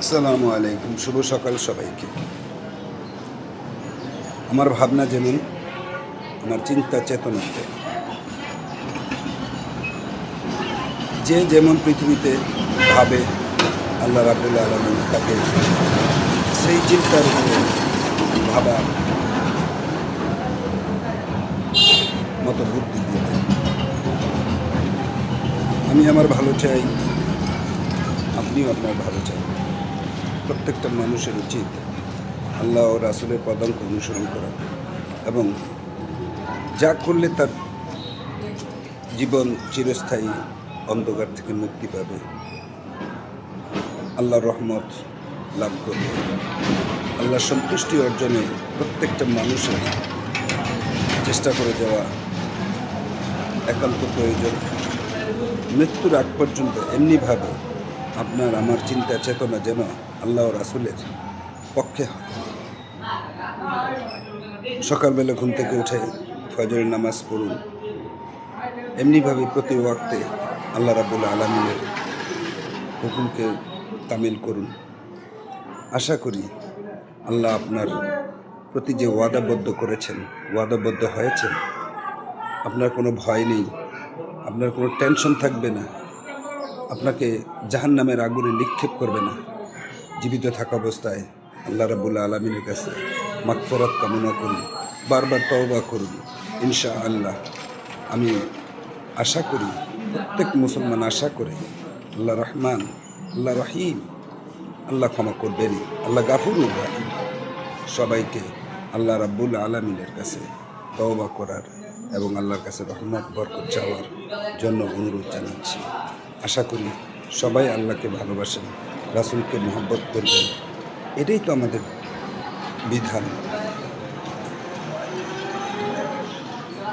আসসালামু আলাইকুম, শুভ সকাল সবাইকে। আমার ভাবনা যেমন, আমার চিন্তা চেতনাতে যে যেমন পৃথিবীতে ভাবে, আল্লাহ রাব্বুল আলামিন তাকে সেই চিন্তার উপরে ভাবার মতো বুদ্ধি দিয়ে দেন। আমি আমার ভালো চাই, আপনিও আপনার ভালো চাই। প্রত্যেকটা মানুষের উচিত আল্লাহ ও রাসূলের পদাঙ্ক অনুসরণ করা এবং যা করলে তার জীবন চিরস্থায়ী অন্ধকার থেকে মুক্তি পাবে, আল্লাহর রহমত লাভ করবে, আল্লাহর সন্তুষ্টি অর্জনে প্রত্যেকটা মানুষের চেষ্টা করে যাওয়া একান্ত প্রয়োজন। মৃত্যুর আগ পর্যন্ত এমনিভাবে আপনার আমার চিন্তা চেতনা যেন আল্লাহ ও রাসূলের পক্ষে হয়। সকালবেলা ঘুম থেকে উঠে ফজরের নামাজ পড়ুন, এমনিভাবে প্রতি ওয়াক্তে আল্লাহ রাব্বুল আলামিনের হুকুমকে তামিল করুন। আশা করি আল্লাহ আপনার প্রতি যে ওয়াদাবদ্ধ করেছেন, ওয়াদাবদ্ধ হয়েছেন, আপনার কোনো ভয় নেই, আপনার কোনো টেনশন থাকবে না, আপনাকে জাহান্নামের আগুনে নিক্ষেপ করবে না। জীবিত থাকা অবস্থায় আল্লাহ রাব্বুল আলামিনের কাছে মাগফিরাত কামনা করুন, বারবার তওবা করুন। ইনশাআল্লাহ আমি আশা করি, প্রত্যেক মুসলমান আশা করে, আল্লাহ রহমান, আল্লাহ রহিম, আল্লাহ ক্ষমা করবেনই, আল্লাহ গাফুরুর রহিম। সবাইকে আল্লাহ রাব্বুল আলামিনের কাছে তওবা করার এবং আল্লাহর কাছে রহমত বরকত চাওয়ার জন্য অনুরোধ জানাচ্ছি। আশা করি সবাই আল্লাহকে ভালোবাসেন, রাসূলকে মহব্বত করবেন। এটাই তো আমাদের বিধান।